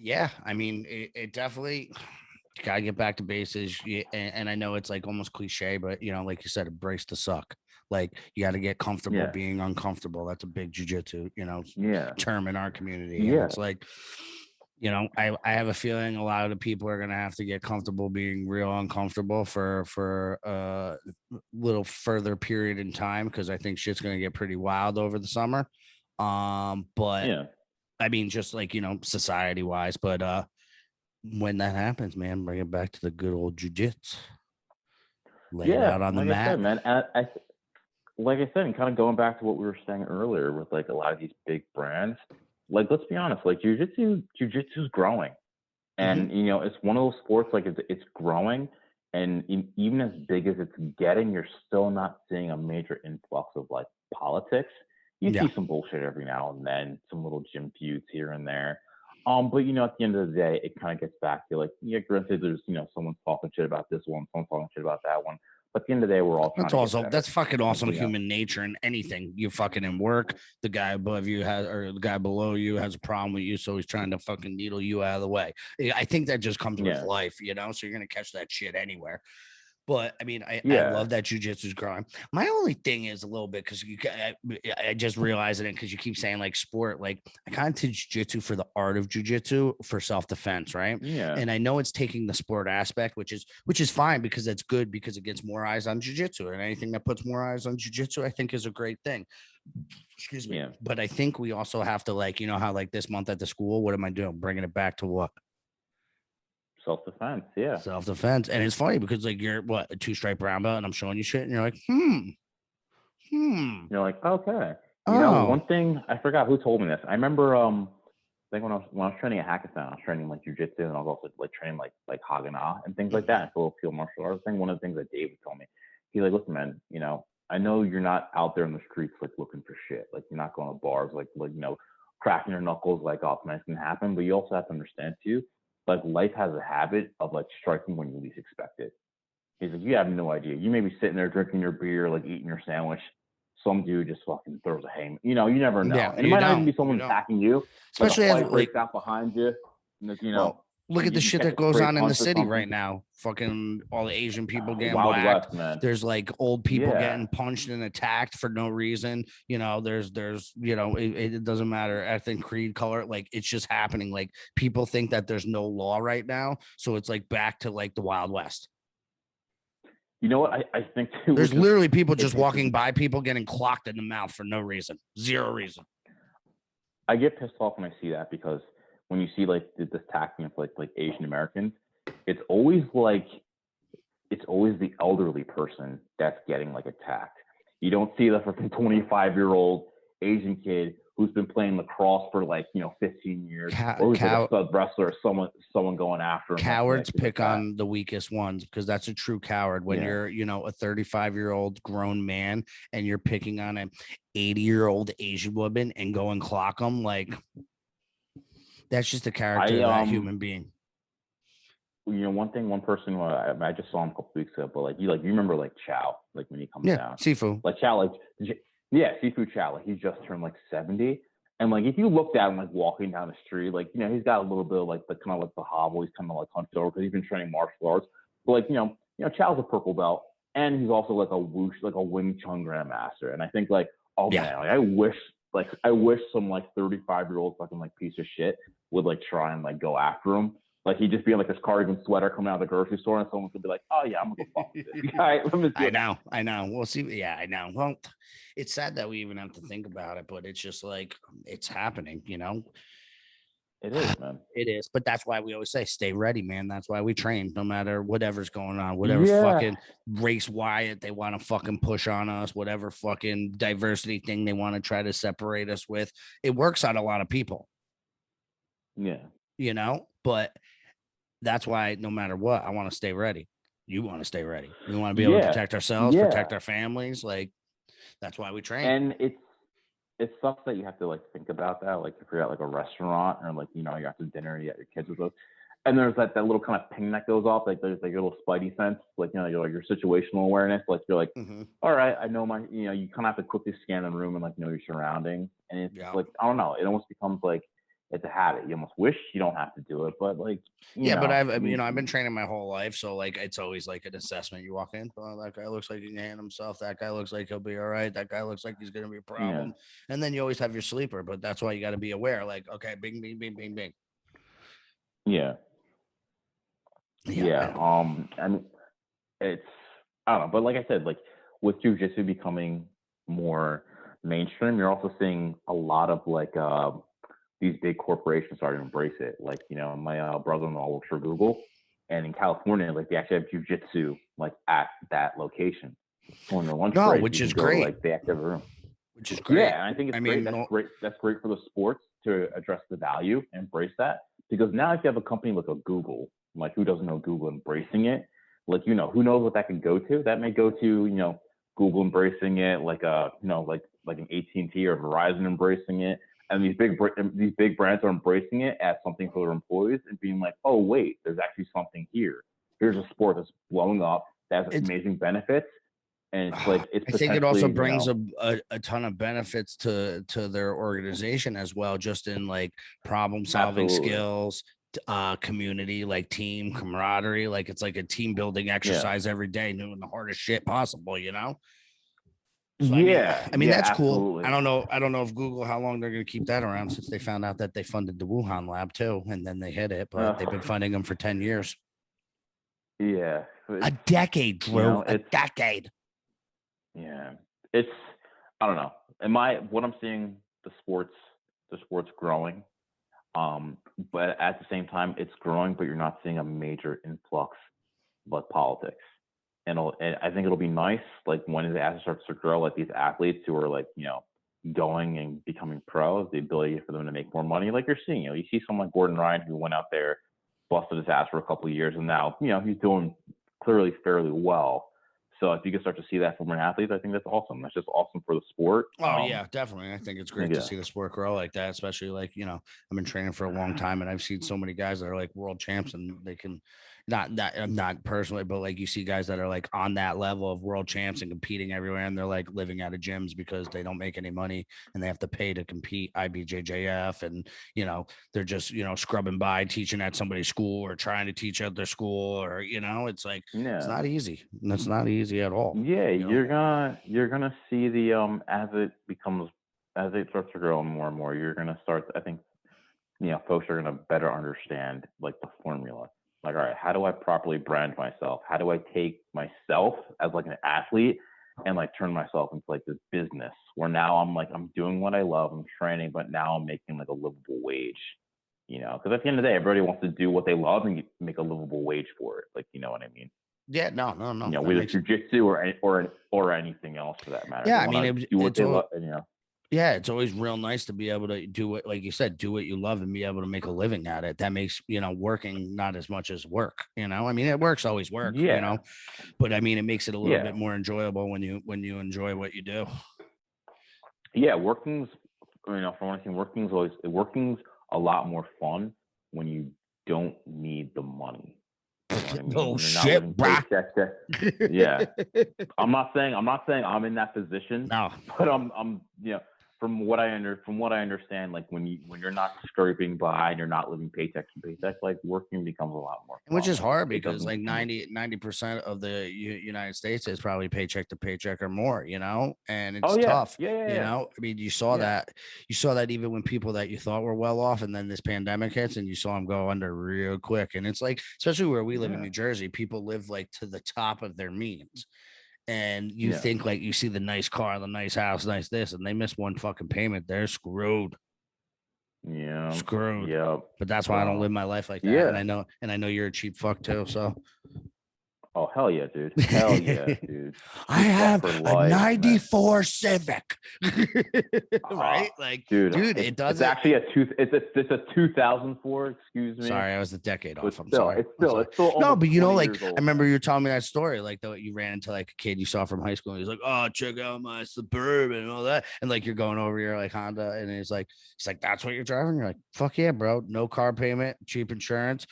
Yeah, I mean, it definitely. Gotta get back to basics, and I know it's like almost cliche, but like you said, embrace the suck. Like you got to get comfortable being uncomfortable. That's a big jiu-jitsu, term in our community. And it's like, I have a feeling a lot of the people are gonna have to get comfortable being real uncomfortable for a little further period in time, because I think shit's gonna get pretty wild over the summer. But I mean, just like society wise, but when that happens, man, bring it back to the good old jiu-jitsu. Lay it out on the mat. Said, man, like I said, and kind of going back to what we were saying earlier with like a lot of these big brands, like let's be honest, like jiu-jitsu is growing, and it's one of those sports, like it's growing, and even as big as it's getting, you're still not seeing a major influx of like politics. You see some bullshit every now and then, some little gym feuds here and there. But at the end of the day, it kind of gets back to like, granted, there's someone's talking shit about this one, someone's talking shit about that one. But at the end of the day, we're all trying that's fucking awesome human nature in anything. You fucking in work, the guy above you the guy below you has a problem with you, so he's trying to fucking needle you out of the way. I think that just comes with life, so you're gonna catch that shit anywhere. But I mean, I Yeah. love that jujitsu is growing. My only thing is a little bit because I just realized it because you keep saying like sport. Like I kind of teach jujitsu for the art of jujitsu for self defense, right? Yeah. And I know it's taking the sport aspect, which is fine because that's good because it gets more eyes on jujitsu, and anything that puts more eyes on jujitsu, I think, is a great thing. Excuse me. Yeah. But I think we also have to like, you know how like this month at the school, what am I doing? Bringing it back to what? Self-defense. Yeah. Self-defense. And it's funny because like you're what, a 2-stripe brown belt, and I'm showing you shit, and you're like, You're like, okay. Oh. One thing I forgot who told me this. I remember I think when I was training at Hackathon, I was training like jujitsu, and I was also like training like Hagana and things like that. It's a little field martial arts thing. One of the things that David told me, he's like, listen, man, I know you're not out there in the streets like looking for shit. Like you're not going to bars like cracking your knuckles like oh nice can happen. But you also have to understand too, like life has a habit of like striking when you least expect it. He's like, you have no idea. You may be sitting there drinking your beer, like eating your sandwich. Some dude just fucking throws a hay. You never know. Yeah, and it might not even be someone attacking you. Especially like a as fight breaks out behind you. Well, look at the shit that goes on in the city right now. Fucking all the Asian people getting Wild whacked. West, man. There's like old people getting punched and attacked for no reason. There's it doesn't matter. I think creed, color, like it's just happening. Like people think that there's no law right now, so it's like back to like the Wild West. You know what? I think too, there's literally people just walking by, people getting clocked in the mouth for no reason, zero reason. I get pissed off when I see that because when you see like this attacking of like Asian Americans, it's always the elderly person that's getting like attacked. You don't see the freaking 25-year-old Asian kid who's been playing lacrosse for 15 years, or who's like a stud wrestler, or someone going after him. Cowards pick on the weakest ones because that's a true coward. When you're, a 35-year-old grown man and you're picking on an 80-year-old Asian woman and go and clock them, like that's just the character of that human being. One person I just saw him a couple weeks ago, but you remember like Chow, like when he comes down, Sifu, like Chow, Sifu Chow, like he just turned 70, and like if you looked at him like walking down the street, like he's got a little bit of like the kind of like the hobble, he's kind of like hunched over because he's been training martial arts, but Chow's a purple belt, and he's also like a whoosh, like a Wing Chun grandmaster, and I think man, I wish some 35-year-old fucking piece of shit would try and go after him. Like he'd just be in his cardigan sweater coming out of the grocery store, and someone could be like, "Oh yeah, I'm gonna go fuck with this guy." I know. We'll see. Yeah, I know. Well, it's sad that we even have to think about it, but it's just it's happening. It is, man. It is, but that's why we always say, "Stay ready, man." That's why we train, no matter whatever's going on, whatever fucking race riot they want to fucking push on us, whatever fucking diversity thing they want to try to separate us with. It works on a lot of people. Yeah. But that's why no matter what, I want to stay ready. You want to stay ready. We want to be able to protect ourselves, protect our families. That's why we train. And it sucks that you have to think about that. If you're at a restaurant or you're after dinner, you got your kids with us, and there's that little kind of ping that goes off. There's your little spidey sense, your situational awareness. You're like, all right, I know my, you kind of have to quickly scan the room and know your surroundings. And it's I don't know, it almost becomes it's a habit. You almost wish you don't have to do it, but but I've been training my whole life, so it's always an assessment. You walk in, oh, that guy looks like he can handle himself. That guy looks like he'll be all right. That guy looks like he's gonna be a problem. And then you always have your sleeper, but that's why you got to be aware. Okay, bing, bing, bing, bing, bing. Yeah. And it's I don't know, but like I said, with jiu-jitsu becoming more mainstream, you're also seeing a lot of these big corporations starting to embrace it. My brother-in-law works for Google, and in California, they actually have jiu-jitsu at that location. On their lunch break, which is great. They have a room, which is great. Yeah, and I think it's great. That's great. That's great for the sports to address the value, embrace that. Because now, if you have a company like a Google, who doesn't know Google embracing it? Who knows what that can go to? That may go to Google embracing it, like an AT&T or Verizon embracing it. And these big brands are embracing it as something for their employees and being like, oh, wait, there's actually something here. Here's a sport that's blowing up, that has amazing benefits. And it's I think it also brings a ton of benefits to their organization as well, just in problem solving skills, community, like team camaraderie. Like it's like a team building exercise every day, doing the hardest shit possible, you know? So I mean that's cool. Absolutely. I don't know if Google how long they're gonna keep that around since they found out that they funded the Wuhan lab too, and then they hit it, but they've been funding them for 10 years. Yeah. A decade, Drew. A decade. Yeah. It's I don't know. What I'm seeing the sports growing. But at the same time it's growing, but you're not seeing a major influx like politics. And I think it'll be nice, like when the athlete starts to grow, like these athletes who are like, going and becoming pros, the ability for them to make more money. Like you're seeing, you see someone like Gordon Ryan who went out there, busted his ass for a couple of years, and now, he's doing clearly fairly well. So if you can start to see that from an athlete, I think that's awesome. That's just awesome for the sport. Oh yeah, definitely. I think it's great to see the sport grow like that, especially like, I've been training for a long time and I've seen so many guys that are like world champs and they can not personally, but like you see guys that are like on that level of world champs and competing everywhere and they're like living out of gyms because they don't make any money and they have to pay to compete IBJJF and, they're just, scrubbing by teaching at somebody's school or trying to teach at their school or, it's like, it's not easy. That's not easy at all. Yeah, you're gonna see the as it starts to grow more and more, you're gonna start. I think folks are gonna better understand like the formula. Like, all right, how do I properly brand myself? How do I take myself as like an athlete and like turn myself into like this business where now I'm doing what I love, I'm training, but now I'm making like a livable wage. Because at the end of the day, everybody wants to do what they love and make a livable wage for it. Like, you know what I mean? Yeah, no. Whether it's jiu-jitsu or anything else for that matter. Yeah, I mean, yeah, it's always real nice to be able to do it, like you said, do what you love and be able to make a living at it. That makes working not as much as work. I mean, work's always work. But I mean, it makes it a little bit more enjoyable when you enjoy what you do. Yeah, working's from what I think, working's a lot more fun when you don't need the money. Oh shit, bro. Yeah. I'm not saying I'm in that position. No. But I'm from what I understand, like when you're not scraping by and you're not living paycheck to paycheck, like working becomes a lot more fun. Which is hard because like 90% of the United States is probably paycheck to paycheck or more, and it's tough. I mean, you saw that even when people that you thought were well off and then this pandemic hits and you saw them go under real quick. And it's like, especially where we live in New Jersey, people live like to the top of their means. And you think like you see the nice car, the nice house, nice this, and they miss one fucking payment, they're screwed. Yeah, screwed. Yeah, but that's why I don't live my life like that. Yeah, and I know you're a cheap fuck too. So, oh hell yeah, dude! Hell yeah, dude! I have a '94 man. Civic, right? Like, dude, it doesn't. It's actually it's a 2004. Excuse me. Sorry, I was a decade off. I'm sorry. It's still no, but I remember you were telling me that story, like that you ran into like a kid you saw from high school, and he's like, "Oh, check out my Suburban and all that," and like you're going over your like Honda, and he's like, "That's what you're driving?" You're like, "Fuck yeah, bro! No car payment, cheap insurance."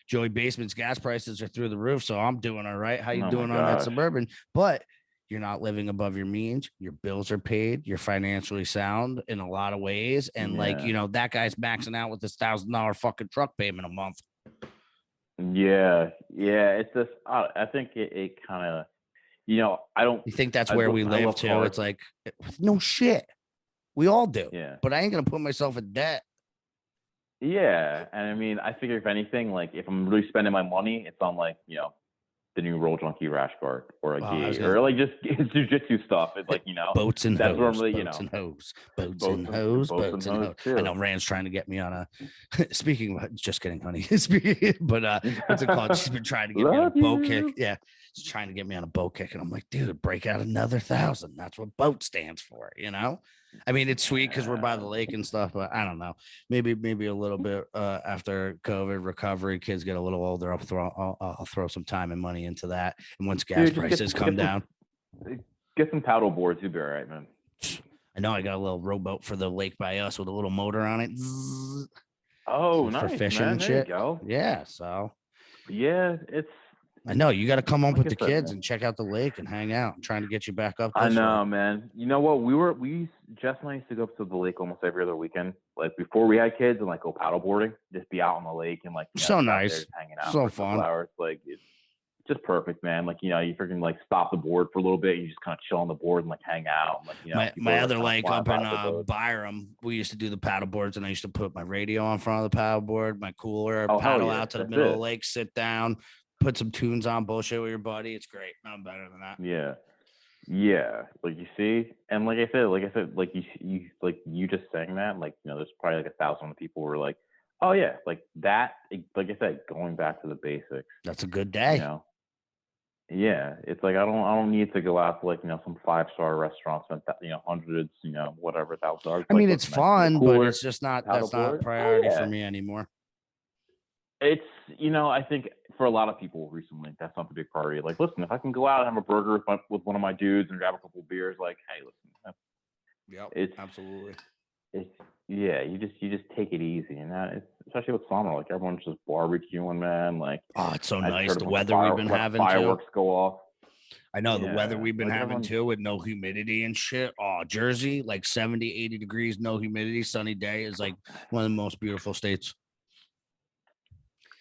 Joey Basement's gas prices are through the roof, so I'm doing all right. How you doing on that Suburban? But you're not living above your means. Your bills are paid. You're financially sound in a lot of ways, and that guy's maxing out with this $1,000 fucking truck payment a month. Yeah. It's just I think it kind of, I don't. You think that's where we live too? Cars. It's like no shit. We all do. Yeah. But I ain't gonna put myself in debt. Yeah, and I mean, I figure if anything, like if I'm really spending my money, it's on like the new Roll Junkie rash guard or or like just jiu-jitsu stuff. It's like boats and that's hose, where I'm really, boats and hose. I know Rand's trying to get me on a. Speaking of, just kidding, honey. But what's it called? She's been trying to get me on a boat kick. Yeah, she's trying to get me on a boat kick, and I'm like, dude, break out another 1,000. That's what boat stands for, I mean, it's sweet because we're by the lake and stuff, but I don't know. Maybe a little bit after COVID recovery, kids get a little older. I'll throw some time and money into that. And once gas prices come down, get some paddle boards. You'll be all right, man. I know I got a little rowboat for the lake by us with a little motor on it. Oh, nice, for fishing man. and there shit. You go. Yeah, so yeah, it's I know you got to come up Like with I the said, kids man. and check out the lake and hang out. I'm trying to get you back up I this way. know, man. You know what? Jess and I used to go up to the lake almost every other weekend. Like before we had kids and like go paddleboarding, just be out on the lake and like, you know, So just out there nice. just hanging out So for a couple fun. hours. Like it's just perfect, man. Like, you know, you freaking like stop the board for a little bit. You just kind of chill on the board and like hang out. And, like, you know, My other kind of lake flying up in by the boat. Byram, we used to do the paddle boards, and I used to put my radio on front of the paddle board, my cooler, Oh, hell paddle yeah. out to the That's middle of it. the lake, sit down, put some tunes on, bullshit with your buddy. It's great. Nothing better than that. Yeah. Yeah. Like you see, and like I said, like you just saying that, like, you know, there's probably like 1,000 people who were like, oh yeah, like that, like I said, going back to the basics. That's a good You day. know, yeah, it's like I don't need to go out to like, you know, some 5-star restaurant, spend, you know, hundreds, you know, whatever $1,000. I mean, Like, it's listen, man, fun, but cooler, it's just not, that's not paddleboard. priority Oh for yeah, me anymore. it's, you know, I think for a lot of people recently, that's not the big priority. Like, listen, if I can go out and have a burger with one of my dudes and grab a couple of beers, like, hey, listen, Yep, it's absolutely. it's yeah, you just take it easy, and that it's especially with summer, like everyone's just barbecuing, man. Like, Oh, it's so I just nice. heard The a bunch of weather we've been having too. fireworks go off. I know the weather Yeah, we've been like having everyone. too with no humidity and shit. Oh, Jersey, like 70, 80 degrees, no humidity, sunny day is like one of the most beautiful states.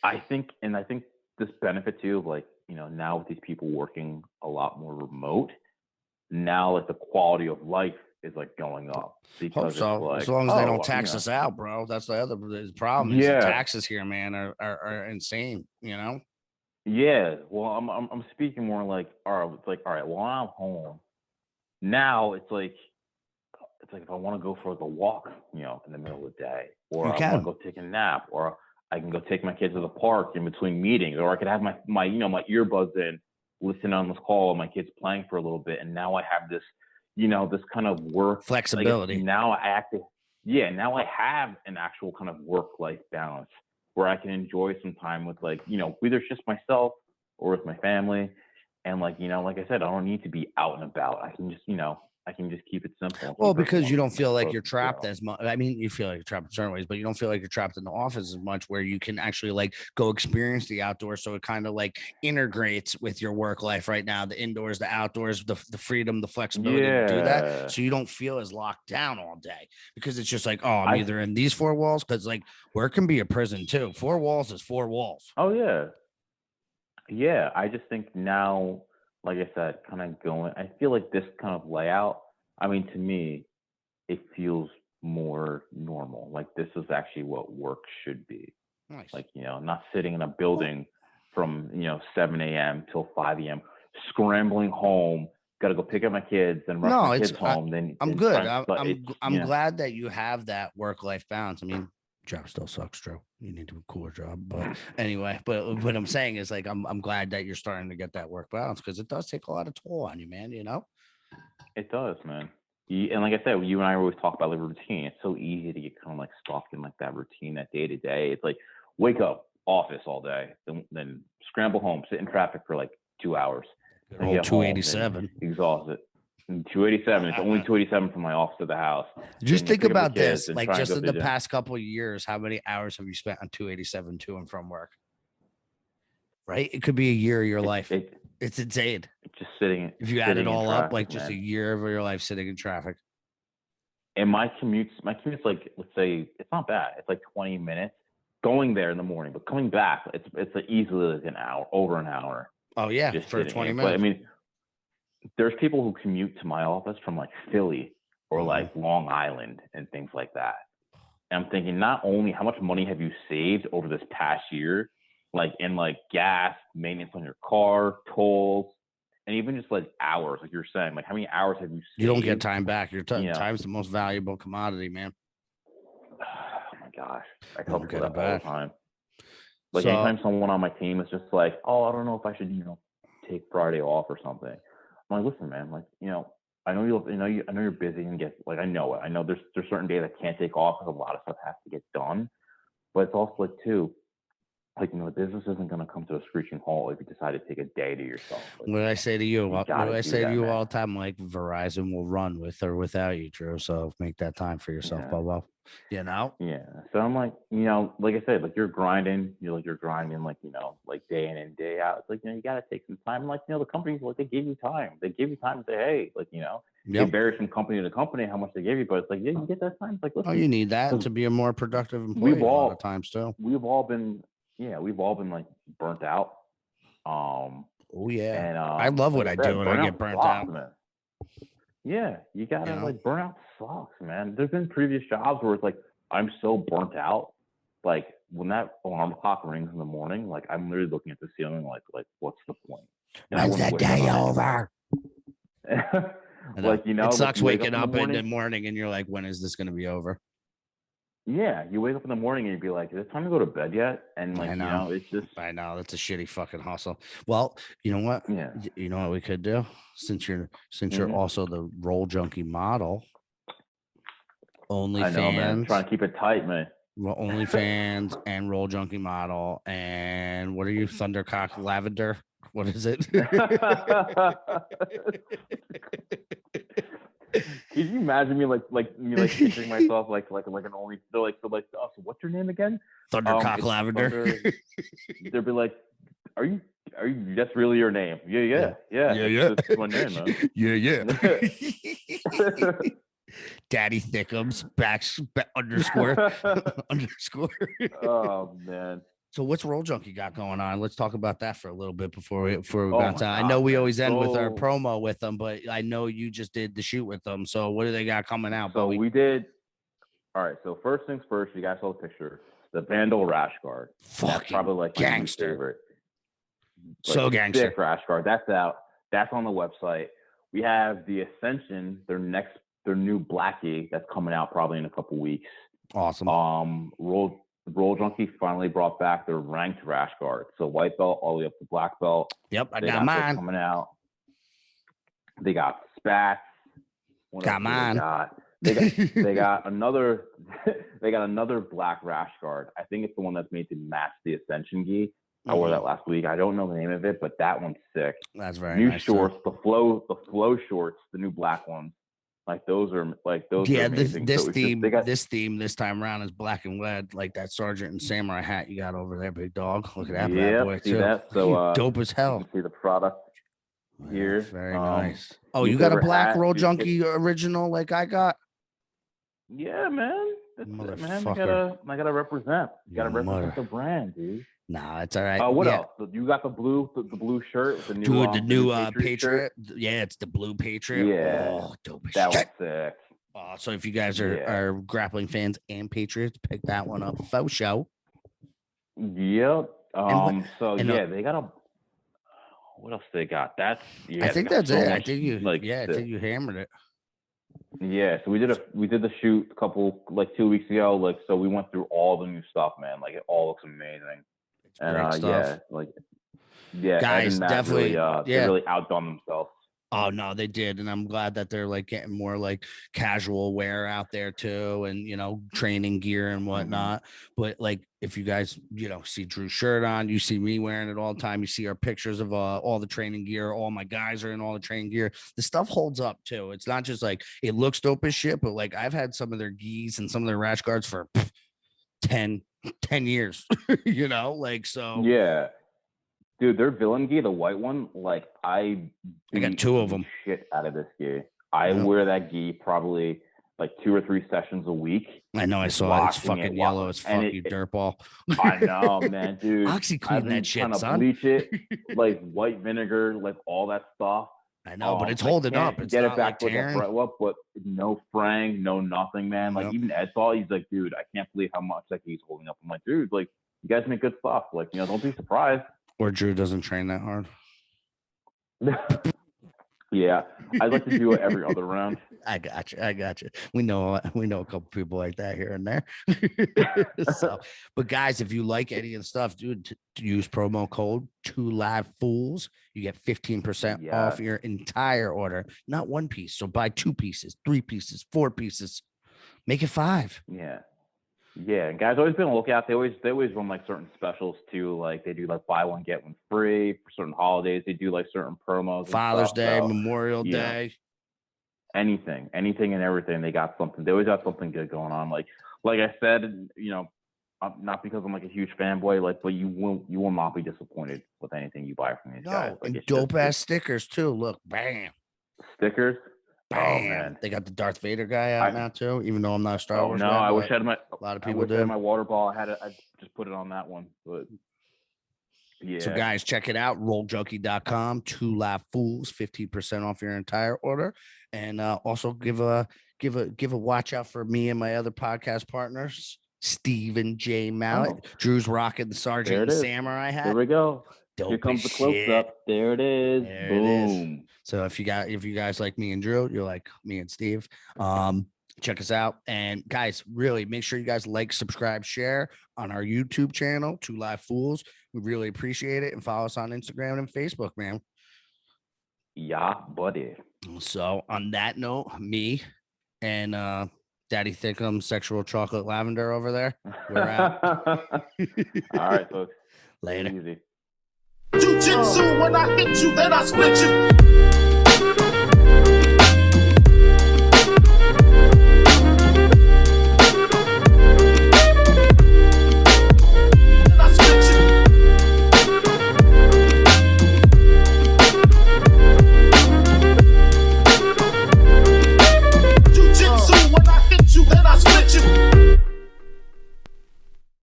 I think this benefit too of like, you know, now with these people working a lot more remote, now like the quality of life is like going up because Hope so. it's like, As long as they don't you tax know, us out, bro. That's the problem is the yeah, taxes here, man, are insane, you know? yeah. Well, I'm speaking more like, all right, it's like, all right, well, I'm home now. It's like if I want to go for the walk, you know, in the middle of the day, or You I want can. to go take a nap, or I can go take my kids to the park in between meetings, or I could have my you know, my earbuds in, listen on this call, and my kids playing for a little bit, and now I have this, you know, this kind of work Flexibility. Like, now now I have an actual kind of work-life balance where I can enjoy some time with, like, you know, whether it's just myself or with my family, and like, you know, like I said, I don't need to be out and about. I can just, you know, I can just keep it simple. Well, because you don't feel like you're you know. trapped as much. I mean, you feel like you're trapped in certain ways, but you don't feel like you're trapped in the office as much where you can actually like go experience the outdoors. So it kind of like integrates with your work life right now, the indoors, the outdoors, the freedom, the flexibility to do that. Yeah. So you don't feel as locked down all day because it's just like, oh, I'm I either in these four walls because like work can be a prison too. 4 walls is 4 walls. Oh yeah. Yeah, I just think now, like I said, kind of going, I feel like this kind of layout, I mean, to me, it feels more normal. Like this is actually what work should be. Nice. Like, you know, not sitting in a building from, you know, 7 a.m. till 5 a.m., scrambling home, got to go pick up my kids and rush my kids home. I'm good. I'm yeah. glad that you have that work-life balance. I mean, job still sucks, Joe. You need to do a cooler job. But anyway, but what I'm saying is like I'm glad that you're starting to get that work balance because it does take a lot of toll on you, man. You know? It does, man. And like I said, you and I always talk about the routine. It's so easy to get kind of like stuck in like that routine, that day to day. It's like wake up, office all day, then scramble home, sit in traffic for like 2 hours. Good old 287. Exhausted. 287. It's only 287 from my office to the house. Just think about this. Like just in the past couple of years, how many hours have you spent on 287 to and from work? Right? It could be a year of your life. It's insane. Just sitting. If you add it all traffic, up, like just a year of your life sitting in traffic. And my commute's like, let's say it's not bad. It's like 20 minutes going there in the morning, but coming back, it's like easily like an hour, over an hour. Oh yeah, just for 20 minutes. But I mean, there's people who commute to my office from like Philly or like Long Island and things like that. And I'm thinking, not only how much money have you saved over this past year, like in like gas, maintenance on your car, tolls, and even just like hours, like you're saying, like how many hours have you saved? You don't get time back. Your time's the most valuable commodity, man. Oh my gosh, I tell people that all the time. Like so, anytime someone on my team is just like, oh, I don't know if I should, you know, take Friday off or something. I'm like, listen, man, like, you know, I know you're busy and get like, I know it. I know there's certain days I can't take off because a lot of stuff has to get done. But it's also like too, like, you know, the business isn't going to come to a screeching halt if you decide to take a day to yourself. Like, what I say to you, all the time, like Verizon will run with or without you, Drew. So make that time for yourself, Bobo. You know? Yeah. So I'm like, like I said, like you're grinding, like like day in and day out. It's like, you gotta take some time. Like, the companies, like, they give you time. They give you time to say, hey, like, it varies from company to company how much they give you, but it's like, yeah, you get that time. It's like, listen, Oh, you need that to be a more productive employee we've a lot of all times too. we've all been like burnt out. Oh yeah. And I love what like I said, do and I get burnt sucks, out. man. Yeah, you gotta, You know? like, burnout sucks, man. There's been previous jobs where it's like I'm so burnt out, like when that alarm clock rings in the morning, like I'm literally looking at the ceiling, like what's the point? And When's the day over? Like, It sucks you wake waking up in in the morning and you're like, when is this gonna be over? Yeah, you wake up in the morning and you'd be like, is it time to go to bed yet? And like, I know. it's just, I know that's a shitty fucking hustle. Well, you know what? yeah. You know what we could do since you're Mhm. also the roll junkie model, I know, man. OnlyFans, Trying to keep it tight, man. OnlyFans, and roll junkie model, and what are you, Thundercock Lavender? What is it? Can you imagine me picturing myself like an only? They're like, oh, so what's your name again? Thundercock Lavender. They'll be like, are you? That's really your name? Yeah. That's my name, man. Yeah. Daddy Thickums underscore. Oh man. So what's Roll Junkie got going on? Let's talk about that for a little bit before we Oh bounce my out. I God, know we man. always end with our So- promo with them, but I know you just did the shoot with them. So what do they got coming out? So Bowie? we did. All right. So first things first, you guys saw the picture. The Vandal rash guard. That's Fucking probably like my new gangster. favorite. So gangster. Sick rash guard. That's out. That's on the website. We have the Ascension, their new Blackie that's coming out probably in a couple weeks. Awesome. Roll Junkie finally brought back their ranked rash guard. So white belt all the way up to black belt. Yep, I They got mine. coming out. They got spats. Got mine. They got another black rash guard. I think it's the one that's made to match the Ascension gi. I wore that last week. I don't know the name of it, but that one's sick. That's very new nice. Shorts, the flow shorts, the new black ones. Like those are amazing. This theme this time around is black and red, like that sergeant and samurai hat you got over there, big dog. Look at that bad boy see too. that? So dope as hell. You can see the product here. Very nice. Oh, you got a black Roll Junkie original like I got? Yeah, man. That's it, man. I gotta represent. You gotta represent the brand, dude. Nah, it's all right. What else? You got the blue shirt with the new, dude, the new Patriot. Yeah, it's the blue Patriot. Yeah, oh, dope as that shit. was sick. So if you guys are grappling fans and Patriots, pick that one up for show. Yep. They got a. What else they got? I think that's it. I think you hammered it. Yeah, so we did the shoot a couple 2 weeks ago. Like, so we went through all the new stuff, man. Like, it all looks amazing. Great stuff. Guys, definitely, they really outdone themselves. Oh no, they did, and I'm glad that they're like getting more like casual wear out there too, and training gear and whatnot. But like, if you guys see Drew's shirt on, you see me wearing it all the time. You see our pictures of all the training gear. All my guys are in all the training gear. The stuff holds up too. It's not just like it looks dope as shit, but like I've had some of their gis and some of their rash guards for 10 years. So yeah. Dude, their villain gi, the white one, like I got two of them. Shit out of this gi. I wear that gi probably 2 or 3 sessions a week. I know. I saw it. It's fucking yellow as fuck. You dirtball. I know, man, dude. OxyClean that shit, son. Bleach it, like white vinegar, like all that stuff. I know, but it's holding up. It's get not it back like tearing. But no fraying, no nothing, man. Like even Ed saw, he's like, dude, I can't believe how much he's holding up. I'm like, dude, like you guys make good stuff. Like don't be surprised. Or Drew doesn't train that hard. Yeah, I'd like to do it every other round. I got you. We know a couple people like that here and there. But guys, if you like any of the stuff, dude, to use promo code 2LiveFools, you get 15% off your entire order. Not one piece. So buy 2 pieces, 3 pieces, 4 pieces. Make it 5. Yeah, and guys always been on the lookout. They always run certain specials too. Like they do buy one get one free for certain holidays. They do certain promos. Father's Day, Memorial Day. Anything and everything. They got something. They always got something good going on. Like like I said, not because I'm like a huge fanboy, like, but you will not be disappointed with anything you buy from these guys. No, Like, and dope ass stickers too. Look, bam, stickers. bam. Oh man, They got the Darth Vader guy out now too. Even though I'm not a Star Wars guy, I wish I had a lot of people I do. had my water ball. I just put it on that one, but yeah. So guys, check it out. Rolljunkie.com. 2LiveFools, 15% off your entire order, and also give a watch out for me and my other podcast partners, Stephen J. Mallet. Oh. Drew's rocking the Sergeant and Samurai hat. Here we go. Dope Here comes the close shit. up. There it is. There Boom. it is. So if you guys like me and Drew, you're like me and Steve. Check us out. And guys, really make sure you guys like, subscribe, share on our YouTube channel, 2LiveFools. We really appreciate it. And follow us on Instagram and Facebook, man. Yeah, buddy. So on that note, me and Daddy Thickum, Sexual Chocolate Lavender over there, we're out. All right, folks. Later. Easy. Jiu Jitsu, when I hit you, then I split you.